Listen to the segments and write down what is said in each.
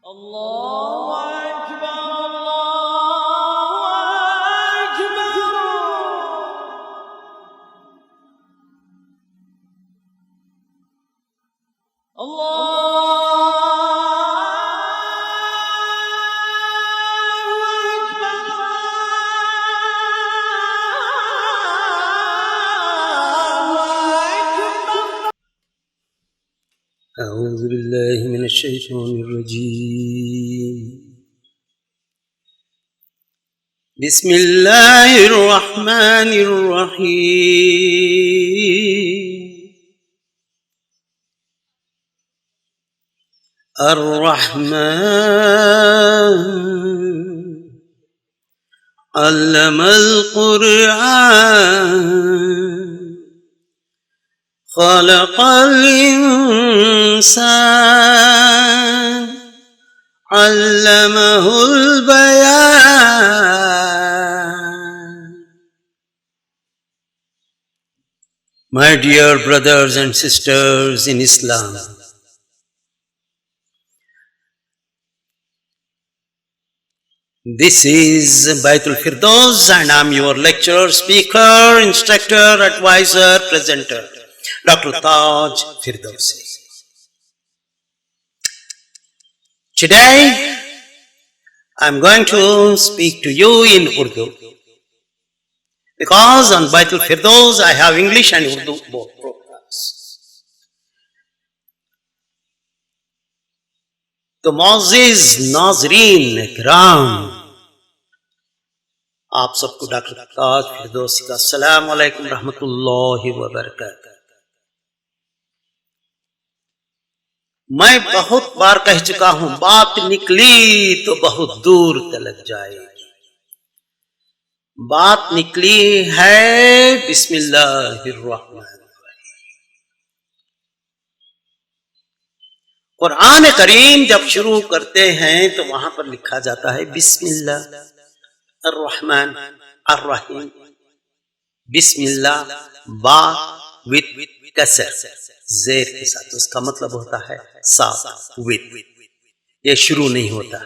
Allahu Akbar, Allahu Akbar. أعوذ بالله من الشيطان الرجيم. بسم الله الرحمن الرحيم. الرحمن علم القرآن خلق الإنسان علمه البيان. My dear brothers and sisters in Islam, this is Baitul Firdaus and I am your lecturer, speaker, instructor, advisor, presenter, Dr. Taj Firdausi. Today, I am going to speak to you in Urdu because on Baitul Firdaus I have English and Urdu both programs. تو معزز ناظرین اکرام، آپ سب کو doctor تاج فردوسی کا السلام علیکم رحمۃ اللہ وبرکاتہ. میں بہت بار کہہ چکا ہوں، بات نکلی تو بہت دور تلک جائے گی. بات نکلی ہے بسم اللہ الرحمن الرحیم. قرآن کریم جب شروع کرتے ہیں تو وہاں پر لکھا جاتا ہے بسم اللہ الرحمن الرحیم. بسم اللہ با وت کسر زیر کے ساتھ، اس کا مطلب ہوتا ہے ساتھ وت. یہ شروع نہیں ہوتا،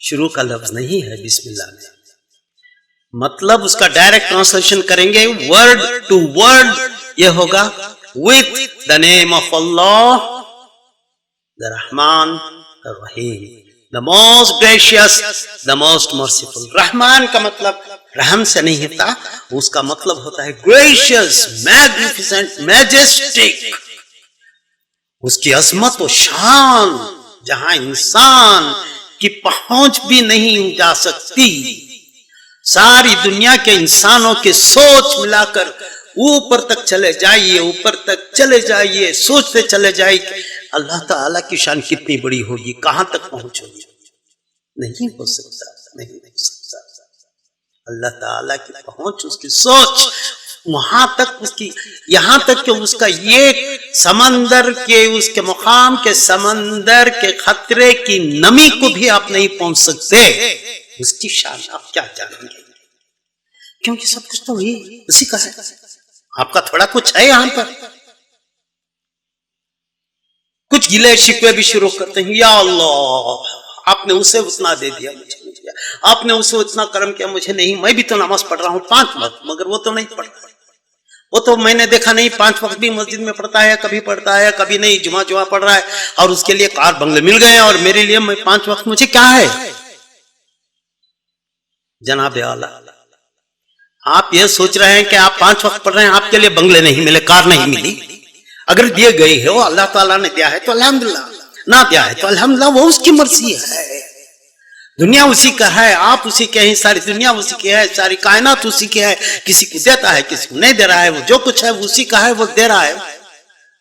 شروع کا لفظ نہیں ہے بسم اللہ میں. مطلب اس کا ڈائریکٹ ٹرانسلیشن کریں گے ورڈ ٹو ورڈ، یہ ہوگا with the name of Allah, the Rahman, the Rahim, the most gracious, the most merciful. رحمان کا مطلب رحم سے نہیں ہوتا، اس کا مطلب ہوتا ہے gracious, magnificent, majestic. اس کی عظمت و شان جہاں انسان کی پہنچ بھی نہیں جا سکتی. ساری دنیا کے انسانوں کے سوچ ملا کر اوپر تک چلے جائیے، اوپر تک چلے جائیے، سوچتے چلے جائیے اللہ تعالیٰ کی شان کتنی بڑی ہوگی، کہاں تک پہنچو گی. نہیں ہو سکتا، نہیں ہو سکتا. اللہ تعالیٰ کی پہنچ، اس کی سوچ وہاں تک، اس کی یہاں تک کہ اس کا یہ سمندر کے، اس کے مقام کے سمندر کے خطرے کی نمی کو بھی آپ نہیں پہنچ سکتے. اس کی شان آپ کیا جانیں گے، کیونکہ سب کچھ تو وہی اسی کا ہے. آپ کا تھوڑا کچھ ہے یہاں پر. کچھ گلے شکوے بھی شروع کرتے ہیں، یا اللہ آپ نے اسے اتنا دے دیا، مجھے آپ نے اسے اتنا کرم کیا، مجھے نہیں. میں بھی تو نماز پڑھ رہا ہوں 5 وقت، مگر وہ تو نہیں پڑھتا. وہ تو میں نے دیکھا نہیں 5 وقت بھی مسجد میں پڑھتا ہے، کبھی پڑھتا ہے کبھی نہیں، جمعہ پڑھ رہا ہے اور اس کے لیے کار بنگلے مل گئے، اور میرے لیے میں 5 وقت مجھے کیا ہے. جناب اعلیٰ، آپ یہ سوچ رہے ہیں کہ آپ 5 وقت پڑھ رہے ہیں، آپ کے لیے بنگلے نہیں ملے، کار نہیں ملی. اگر دیے گئی ہے وہ اللہ تعالیٰ نے دیا ہے تو الحمدللہ، نہ دیا ہے تو الحمدللہ، وہ اس کی مرضی ہے. دنیا اسی کا ہے، آپ اسی کے ہیں، ساری دنیا اسی کی ہے، ساری کائنات اسی کی ہے. کسی کو دیتا ہے، کسی کو نہیں دے رہا ہے. وہ جو کچھ ہے وہ اسی کا ہے، وہ دے رہا ہے.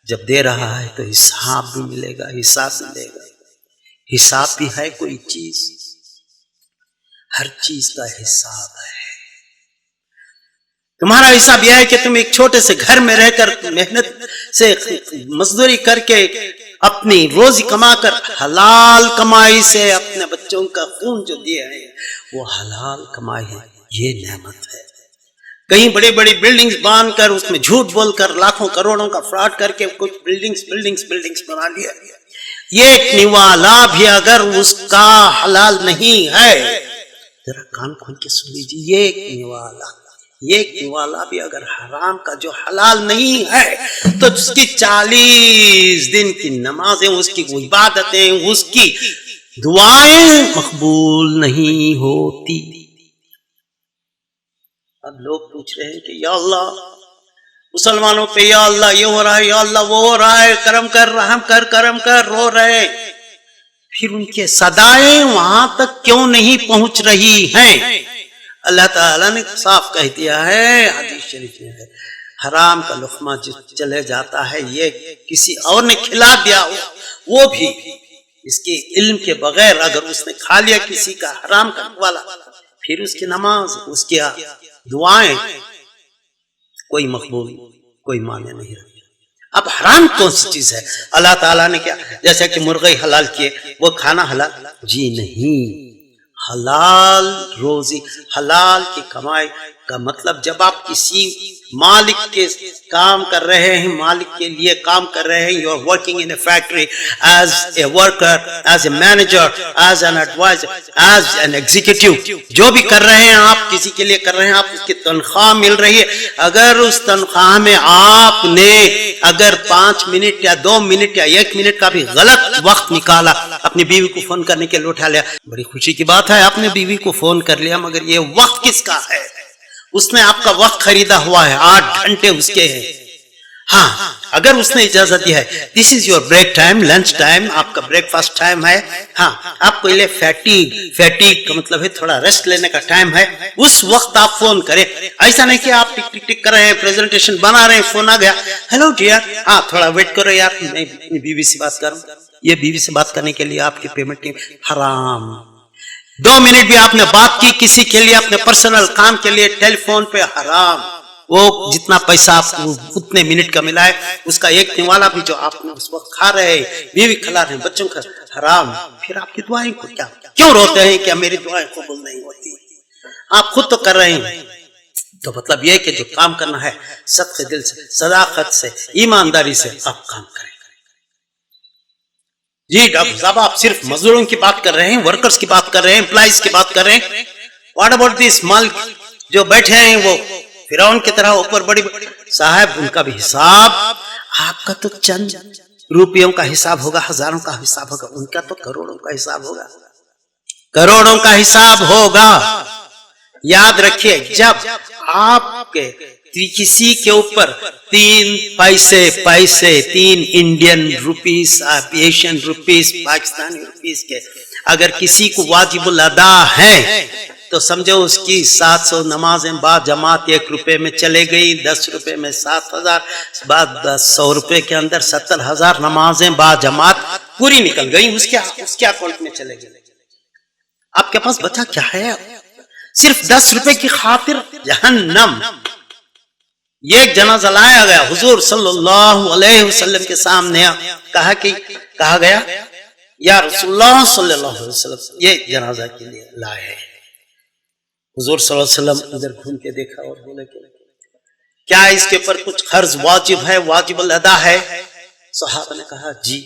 جب دے رہا ہے تو حساب بھی ملے گا، حساب ملے گا. حساب بھی ہے کوئی چیز، ہر چیز کا حساب ہے. تمہارا حساب یہ ہے کہ تم ایک چھوٹے سے گھر میں رہ کر محنت سے مزدوری کر کے اپنی روزی کما کر حلال کمائی سے اپنے بچوں کا خون جو دیے ہیں وہ حلال کمائی ہے. یہ نعمت ہے. کہیں بڑی بڑی بلڈنگز باندھ کر اس میں جھوٹ بول کر لاکھوں کروڑوں کا فراڈ کر کے کچھ بلڈنگز بنا لیا. ایک نوالا بھی اگر اس کا حلال نہیں ہے، ذرا کان کھول کے سن لیجیے، ایک نوالا بھی اگر حرام کا جو حلال نہیں ہے تو اس کی 40 دن کی نمازیں، اس کی عبادتیں، اس کی دعائیں مقبول نہیں ہوتی۔ اب لوگ پوچھ رہے ہیں کہ یا اللہ مسلمانوں پہ یا اللہ یہ ہو رہا ہے، یا اللہ وہ ہو رہا ہے، کرم کر، رحم کر، کرم کر، رو رہے ہیں، پھر ان کے صدائیں وہاں تک کیوں نہیں پہنچ رہی ہیں؟ اللہ تعالیٰ نے صاف کہہ دیا ہے، حدیث شریف میں ہے، حرام کا لقمہ جو چلے جاتا ہے، یہ کسی اور نے کھلا دیا ہو، وہ بھی اس کے علم کے بغیر اگر اس نے کھا لیا کسی کا حرام کا والا، پھر اس کی نماز، اس کی دعائیں کوئی مقبول، کوئی معنی نہیں رہتا۔ اب حرام کون سی چیز ہے؟ اللہ تعالیٰ نے کیا، جیسے کہ مرغے حلال کیے، وہ کھانا حلال؟ جی نہیں، حلال روزی، حلال کی کمائی کا مطلب جب آپ کسی مالک کے کام کر رہے ہیں، مالک کے لیے کام کر رہے ہیں، you are working in a factory as a worker, as a manager, as an adviser, as an executive, جو بھی کر رہے ہیں آپ کسی کے لیے کر رہے ہیں، آپ اس کی تنخواہ مل رہی ہے، اگر اس تنخواہ میں آپ نے اگر 5 منٹ یا 2 منٹ یا 1 منٹ کا بھی غلط وقت نکالا، اپنی بیوی کو فون کرنے کے لیے اٹھا لیا، بڑی خوشی کی بات ہے، آپ نے بیوی کو فون کر لیا، مگر یہ وقت کس کا ہے؟ اس نے آپ کا وقت خریدا ہوا ہے، 8 گھنٹے اس کے ہیں۔ ہاں اگر اس نے اجازت دی ہے، this is your break time, lunch time, آپ کا بریک فاسٹ ٹائم ہے، ہاں آپ کو یہ فیٹیگ کا مطلب ہے تھوڑا ریسٹ لینے کا ٹائم ہے، اس وقت آپ فون کریں۔ ایسا نہیں کہ آپ ٹک ٹک ٹک کر رہے ہیں، پریزنٹیشن بنا رہے ہیں، فون آ گیا، ہیلو ڈیئر، ہاں تھوڑا ویٹ کرو یار، میں اپنی بیوی سے بات کروں۔ یہ بیوی سے بات کرنے کے لیے آپ کی پیمنٹ حرام۔ 2 منٹ بھی آپ نے بات کی کسی کے لیے اپنے پرسنل کام کے لیے ٹیلی فون پہ، حرام۔ وہ جتنا پیسہ آپ کو اتنے منٹ کا ملا ہے، اس کا ایک نوالا بھی جو آپ نے اس وقت کھا رہے ہیں، بیوی کھلا رہے ہیں، بچوں کا، حرام۔ پھر آپ کی دعائیں کو کیوں روتے ہیں کہ میری دعائیں قبول نہیں ہوتی؟ آپ خود تو کر رہے ہیں۔ تو مطلب یہ کہ جو کام کرنا ہے صدقے دل سے، صداقت سے، ایمانداری سے آپ کام کریں۔ جی ڈاکٹر صاحب آپ صرف مزدوروں کی بات کر رہے ہیں، ورکرز کی بات کر رہے ہیں، امپلائیز کی بات کر رہے ہیں، واٹ اباؤٹ دس مالک جو بیٹھے ہیں وہ فرعون کی طرح اوپر بڑی صاحب، ان کا بھی حساب، آپ کا تو چند روپیوں کا حساب ہوگا، ہزاروں کا حساب ہوگا، ان کا تو کروڑوں کا حساب ہوگا، کروڑوں کا حساب ہوگا۔ یاد رکھیے جب آپ کے کسی کے اوپر 3 پیسے 3 Indian rupees, Asian rupees, Pakistani rupees کے اگر کسی کو واجب الادا ہے تو سمجھو اس کی 700 نمازیں بعد جماعت 1 روپے میں چلے گئی، 10 روپے میں 7,000، بعد 100 روپے کے اندر 70,000 نمازیں بعد جماعت پوری نکل گئی، اس کے اکاؤنٹ میں چلے گئے۔ آپ کے پاس بچا کیا ہے؟ صرف 10 روپے کی خاطر جہنم۔ یہ ایک جنازہ لایا گیا حضور صلی اللہ علیہ وسلم کے سامنے، کہا گیا یا رسول اللہ صلی اللہ علیہ وسلم یہ جنازہ کے لیے لائے ہیں۔ حضور صلی اللہ علیہ وسلم ادھر گھوم کے دیکھا اور بولے کہ کیا اس کے اوپر کچھ قرض واجب ہے، واجب الادا ہے؟ صحابہ نے کہا جی۔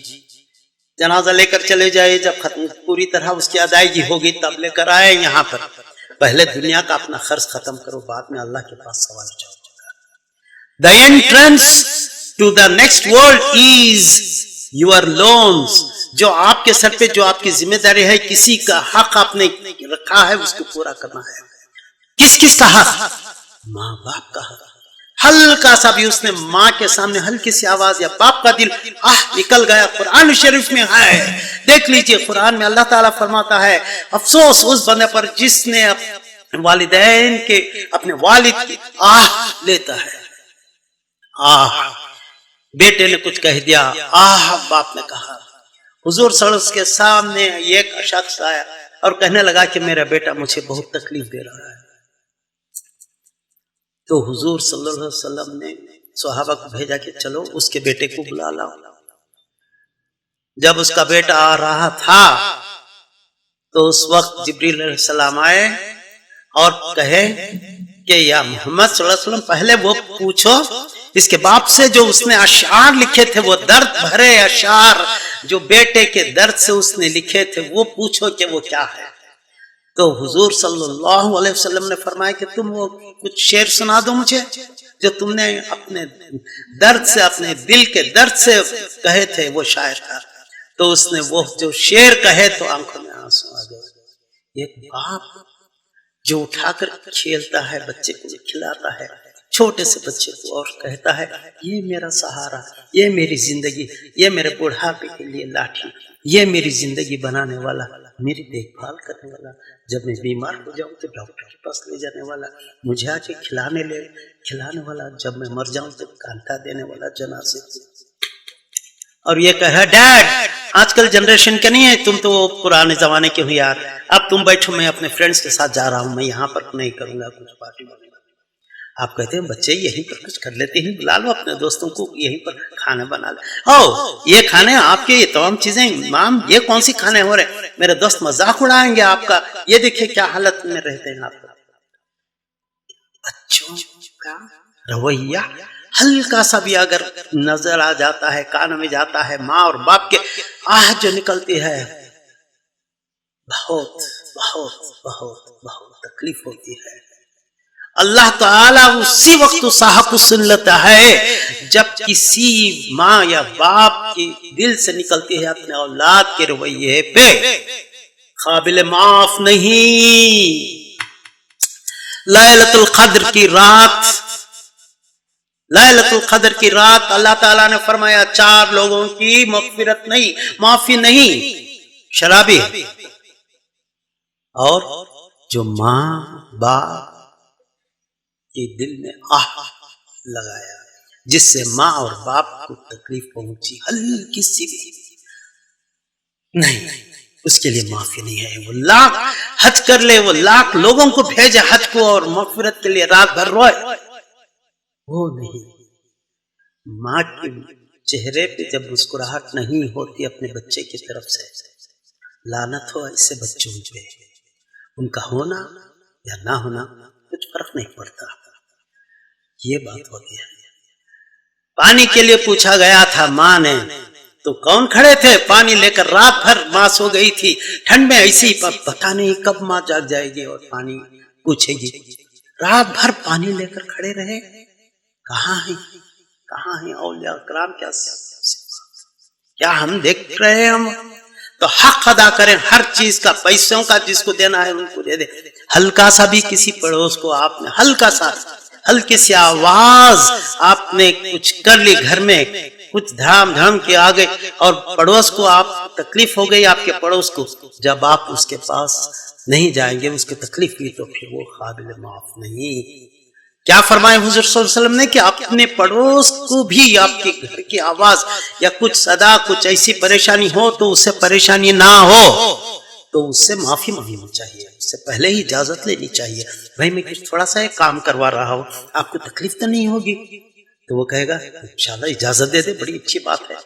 جنازہ لے کر چلے جائے، جب ختم پوری طرح اس کی ادائیگی ہوگی تب لے کر آئے یہاں پر۔ پہلے دنیا کا اپنا قرض ختم کرو، بعد میں اللہ کے پاس سوال جاؤ۔ The entrance to the next world is your loans۔ جو آپ کے سر پہ جو آپ کی ذمہ داری ہے، کسی کا حق آپ نے رکھا ہے، اس کو پورا کرنا ہے۔ کس کا حق؟ ماں باپ کا حق۔ ہلکا سا بھی اس نے ماں کے سامنے ہلکی سی آواز یا باپ کا دل نکل گیا، قرآن شریف میں ہے، دیکھ لیجئے قرآن میں اللہ تعالیٰ فرماتا ہے افسوس اس بندے پر جس نے والدین کے اپنے والد کی لیتا ہے۔ بیٹے نے کچھ کہہ دیا، باپ نے کہا۔ حضور صلی اللہ علیہ وسلم کے سامنے ایک شخص آیا اور کہنے لگا کہ میرا بیٹا مجھے بہت تکلیف دے رہا ہے۔ تو حضور صلی اللہ علیہ وسلم نے صحابہ کو بھیجا کہ چلو اس کے بیٹے کو بلا لاؤ۔ جب اس کا بیٹا آ رہا تھا تو اس وقت جبریل علیہ السلام آئے اور کہے کہ یا محمد صلی اللہ علیہ وسلم پہلے وہ پوچھو اس کے باپ سے جو اس نے اشعار لکھے تھے، وہ درد بھرے اشعار جو بیٹے کے درد سے اس نے لکھے تھے، وہ پوچھو کہ وہ کیا ہے۔ تو حضور صلی اللہ علیہ وسلم نے فرمایا کہ تم وہ کچھ شعر سنا دو مجھے جو تم نے اپنے درد سے، اپنے دل کے درد سے کہے تھے وہ شاعر کا۔ تو اس نے وہ جو شعر کہے تو آنکھوں میں آنسو آ گئے۔ ایک باپ جو اٹھا کر کھیلتا ہے، بچے کو کھلاتا ہے، چھوٹے سے بچے کو، اور کہتا ہے یہ میرا سہارا، یہ میری زندگی، یہ میرے بڑھاپے کے لیے لاٹھی، یہ میری زندگی بنانے والا، میری دیکھ بھال کرنے والا، جب میں بیمار ہو جاؤں تو ڈاکٹر کے پاس لے جانے والا، مجھے آ کے کھلانے والا، جب میں مر جاؤں تو کانٹا دینے والا جنازے کو۔ اور یہ کہا ڈیڈ آج کل جنریشن کے نہیں ہے، تم تو پرانے زمانے کے ہو یار، اب تم بیٹھو میں اپنے فرینڈز کے ساتھ جا رہا ہوں، میں یہاں پر نہیں کروں گا کچھ پارٹی بنے گا۔ آپ کہتے ہیں بچے یہیں پر کچھ کر لیتے ہیں، بلا لو اپنے دوستوں کو یہیں پر کھانا بنا لے۔ یہ کھانے آپ کے، یہ تمام چیزیں امام، یہ کون سی کھانے ہو رہے ہیں؟ میرے دوست مذاق اڑائیں گے آپ کا، یہ دیکھیں کیا حالت میں رہتے ہیں آپ۔ بچوں کا رویہ ہلکا سا بھی اگر نظر آ جاتا ہے، کان میں جاتا ہے، ماں اور باپ کے آہ جو نکلتی ہے، بہت بہت بہت بہت تکلیف ہوتی ہے۔ اللہ تعالیٰ اسی وقت صاحب کو سن لیتا ہے جب کسی ماں یا باپ کی دل سے نکلتی ہے اپنے اولاد کے رویے پہ، قابل معاف نہیں۔ لیلۃ القدر کی رات، لیلۃ القدر کی رات اللہ تعالیٰ نے فرمایا 4 لوگوں کی مغفرت نہیں، معافی نہیں، شرابی اور جو ماں باپ کے دل میں آہ لگایا، جس سے ماں اور باپ کو تکلیف پہنچی ہلکی سی بھی نہیں، اس کے لیے معافی نہیں ہے۔ وہ لاکھ حج کر لے، وہ لاکھ لوگوں کو بھیجے حج کو اور مغفرت کے لیے رات بھر روئے، وہ نہیں۔ ماں کے چہرے پہ جب مسکراہٹ نہیں ہوتی اپنے بچے کی طرف سے، لعنت ہو ایسے بچوں پہ، ان کا ہونا یا نہ ہونا کچھ فرق نہیں پڑتا۔ یہ بات ہوتی ہے۔ پانی کے لیے پوچھا گیا تھا ماں نے، تو کون کھڑے تھے؟ پانی لے کر رات بھر ماں سو گئی تھی ٹھنڈ میں، ایسی پتہ نہیں کب ماں جاگ جائے گی اور پانی پوچھے گی۔ رات بھر پانی لے کر کھڑے رہے، کہاں ہیں اولیاء کرام؟ کیا ہم دیکھ رہے ہیں؟ ہم تو حق ادا کریں ہر چیز کا، پیسوں کا جس کو دینا ہے ان کو دے دے، ہلکا سا بھی کسی پڑوس کو آپ نے ہلکا سا، ہلکی سی آواز آپ نے کچھ کر لی گھر میں، کچھ دھام کے آگے، اور پڑوس کو آپ تکلیف ہو گئی، آپ کے پڑوس کو، جب آپ اس کے پاس نہیں جائیں گے، اس کی تکلیف ہوئی تو پھر وہ قابل معاف نہیں۔ کیا فرمائے حضور صلی اللہ علیہ وسلم نے کہ اپنے پڑوس کو بھی آپ کے گھر کی آواز یا کچھ صدا، کچھ ایسی پریشانی ہو تو اس سے پریشانی نہ ہو تو اس سے معافی مانگنی چاہیے، اس سے پہلے ہی اجازت لینی چاہیے۔ بھائی میں کچھ تھوڑا سا ایک کام کروا رہا ہوں، آپ کو تکلیف تو نہیں ہوگی؟ تو وہ کہے گا انشاءاللہ اجازت دے دے، بڑی اچھی بات ہے۔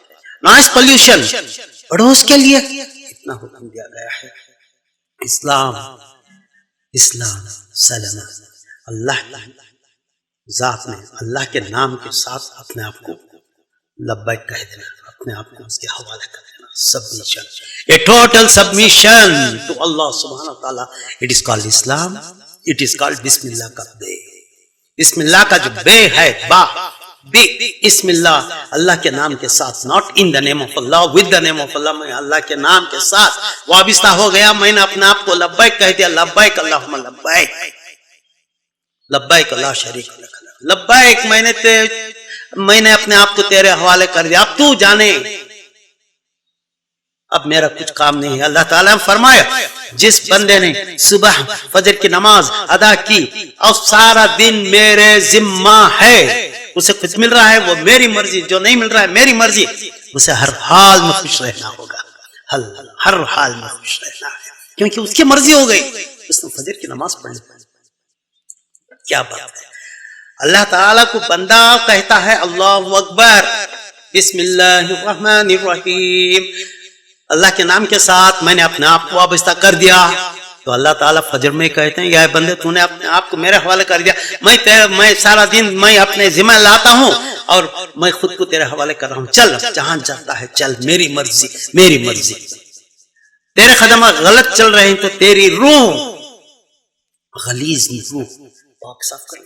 نوائز پولیوشن، پڑوس کے لیے اتنا حکم دیا گیا ہے۔ اسلام سلام، اللہ ذات میں، اللہ کے نام کے ساتھ اپنے آپ کو لبیک کہہ دینا، اپنے آپ کو اس کے حوالے کر دینا، submission, a total submission to Allah subhanahu wa ta'ala. It is called Islam. It is called بسم اللہ کا بے۔ بسم اللہ کا جو بے ہے، بسم اللہ، اللہ کے نام کے ساتھ، not in the name of Allah, with the name of Allah، میں اللہ کے نام کے ساتھ وابستہ ہو گیا، میں نے اپنے آپ کو لبیک کہہ دیا، لبیک اللہم لبیک، لبیک لا شریک لک، لبیک میں نے اپنے آپ کو تیرے حوالے کر دیا، اب تو جانے، اب میرا کچھ کام نہیں ہے۔ اللہ تعالیٰ نے فرمایا جس بندے نے صبح فجر کی نماز ادا کی اور سارا دن میرے ذمہ ہے، اسے کچھ مل رہا ہے وہ میری مرضی، جو نہیں مل رہا ہے میری مرضی، اسے ہر حال میں خوش رہنا ہوگا، ہر حال میں خوش رہنا ہے، کیونکہ اس کی مرضی ہو گئی، اس نے فجر کی نماز پڑھ لی۔ کیا بات ہے! اللہ تعالیٰ کو بندہ کہتا ہے اللہ اکبر، بسم اللہ الرحمن الرحیم، اللہ کے نام کے ساتھ میں نے اپنے آپ کو وابستہ کر دیا، تو اللہ تعالیٰ فجر میں کہتے ہیں یا بندے تو نے اپنے آپ کو میرے حوالے کر دیا، میں سارا دن میں اپنے ذمہ لاتا ہوں اور میں خود کو تیرے حوالے کر رہا ہوں، چل جہاں جاتا ہے چل، میری مرضی میری مرضی۔ تیرے قدمات غلط چل رہے ہیں تو تیری روح غلیظ روح پاک صاف کر،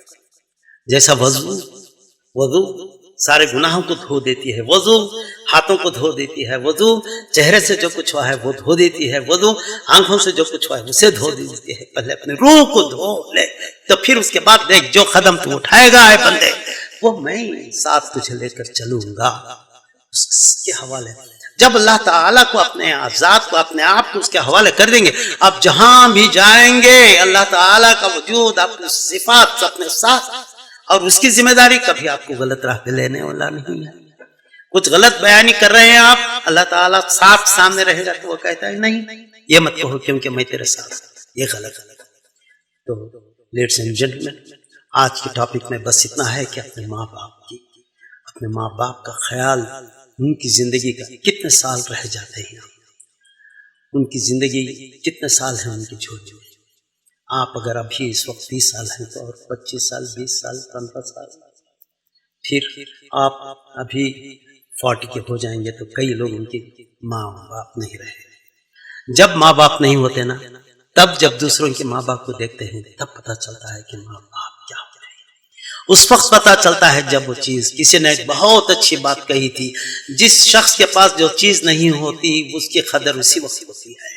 جیسا وضو سارے گناہوں کو دھو دیتی ہے، وضو ہاتھوں کو دھو دیتی ہے، وضو چہرے سے جو کچھ ہوا ہے وہ دھو دیتی ہے، وضو آنکھوں سے جو کچھ ہوا ہے اسے دھو دیتی ہے۔ پہلے اپنے روح کو دھو لے، تو پھر اس کے بعد دیکھ جو قدم تو اٹھائے گا ہے بندے وہ میں ساتھ تجھے لے کر چلوں گا اس کے حوالے۔ جب اللہ تعالیٰ کو اپنے ذات کو اپنے آپ کو اس کے حوالے کر دیں گے، آپ جہاں بھی جائیں گے اللہ تعالیٰ کا وجود اپنے صفات اپنے ساتھ، اور اس کی ذمہ داری کبھی آپ کو غلط راہ پہ لینے والا نہیں ہے۔ کچھ غلط بیانی کر رہے ہیں آپ، اللہ تعالیٰ صاف سامنے رہے گا تو وہ کہتا ہے نہیں یہ مت کہو کیونکہ میں تیرے ساتھ، یہ غلط ہے۔ تو لیڈیز اینڈ جینٹلمین، آج کے ٹاپک میں بس اتنا ہے کہ اپنے ماں باپ کا خیال، ان کی زندگی کا کتنے سال رہ جاتے ہیں، ان کی زندگی کتنے سال ہیں ان کی جھولی میں۔ آپ اگر ابھی اس وقت 20 سال ہیں تو اور 25 سال 20 سال 15 سال پھر آپ ابھی 40 کے ہو جائیں گے تو کئی لوگ ان کی ماں باپ نہیں رہے۔ جب ماں باپ نہیں ہوتے نا، تب جب دوسروں کے ماں باپ کو دیکھتے ہیں تب پتہ چلتا ہے کہ ماں باپ کیا ہوتے ہیں۔ اس وقت پتہ چلتا ہے جب وہ چیز، کسی نے ایک بہت اچھی بات کہی تھی، جس شخص کے پاس جو چیز نہیں ہوتی اس کی قدر اسی وقت ہوتی ہے،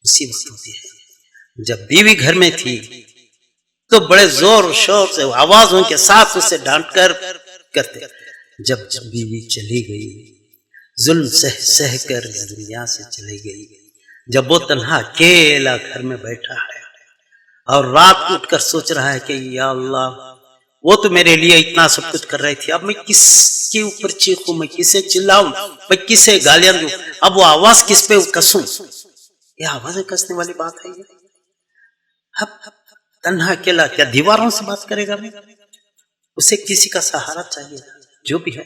اسی وقت ہوتی ہے۔ جب بیوی گھر میں تھی تو بڑے زور و شور سے آوازوں کے ساتھ اسے ڈانٹ کر کرتے، جب بیوی چلی گئی، ظلم سہ کر دنیا سے چلی گئی، جب وہ تنہا اکیلا گھر میں بیٹھا ہے اور رات کو اٹھ کر سوچ رہا ہے کہ یا اللہ وہ تو میرے لیے اتنا سب کچھ کر رہی تھی، اب میں کس کے اوپر چیخوں، میں کسے چلاؤں، میں کسے گالیاں دوں، اب وہ آواز کس پہ کسوں؟ یہ آوازیں کسنے والی بات ہے۔ اب تنہا اکیلا کیا دیواروں سے بات کرے گا؟ اسے کسی کا سہارا چاہیے۔ جو بھی ہے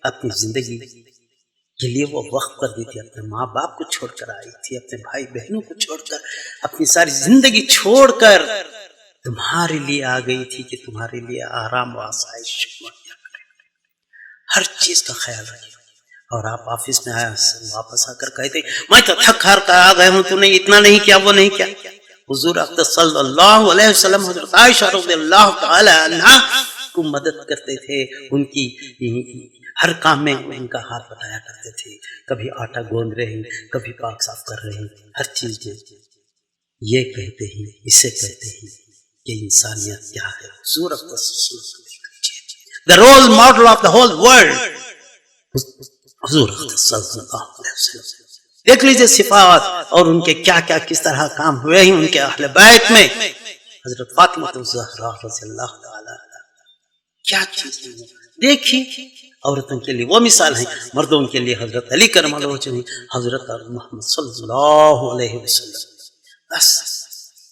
اپنی زندگی کے لیے وہ وقت کر دی تھی، اپنے ماں باپ کو چھوڑ کر آئی تھی، اپنے بھائی بہنوں کو چھوڑ کر، اپنی ساری زندگی چھوڑ کر تمہارے لیے آ گئی تھی کہ تمہارے لیے آرام و آسائش مہیا کرے، ہر چیز کا خیال رکھے۔ اور آپ آفس میں آیا واپس آ کر کہتے میں تو تھک ہار کر آ گئے ہوں، تو نے اتنا نہیں کیا وہ نہیں کیا۔ حضور اقدس صلی اللہ علیہ وسلم حضرت عائشہ رضی اللہ تعالی عنہا کو مدد کرتے تھے، ان کی ہر کام میں ان کا ہاتھ بتایا کرتے تھے، کبھی آٹا گوندھ رہے ہیں، کبھی پاک صاف کر رہے ہیں، ہر چیز میں یہ کہتے ہیں، اسے کہتے ہیں کہ انسانیت کیا ہے۔ حضور اقدس the role model of the whole world، حضور اقدس صلی اللہ علیہ وسلم دیکھ لیجئے صفات اور ان کے کیا کیا کس طرح کام ہوئے ہیں ان کے اہل بیت میں۔ حضرت فاطمہ الزہرا رضی اللہ تعالی عنہا کیا چیز دیکھی، عورتوں کے لیے وہ مثال ہیں، مردوں کے لیے حضرت علی کرم اللہ وجہہ، حضرت محمد صلی اللہ علیہ وسلم۔ بس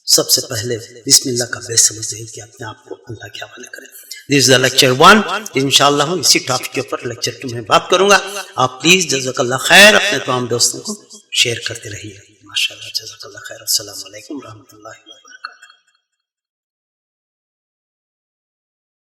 سب سے پہلے بسم اللہ کا بیس سمجھتے ہیں کہ اپنے آپ کو اللہ کے حوالے کریں۔ This is the lecture 1، انشاءاللہ اسی ٹاپک کے اوپر لیکچر کی میں بات کروں گا۔ آپ پلیز جزاک اللہ خیر اپنے تمام دوستوں کو شیئر کرتے رہیے۔ ماشاءاللہ، جزاک اللہ خیر۔ السلام علیکم ورحمۃ اللہ وبرکاتہ۔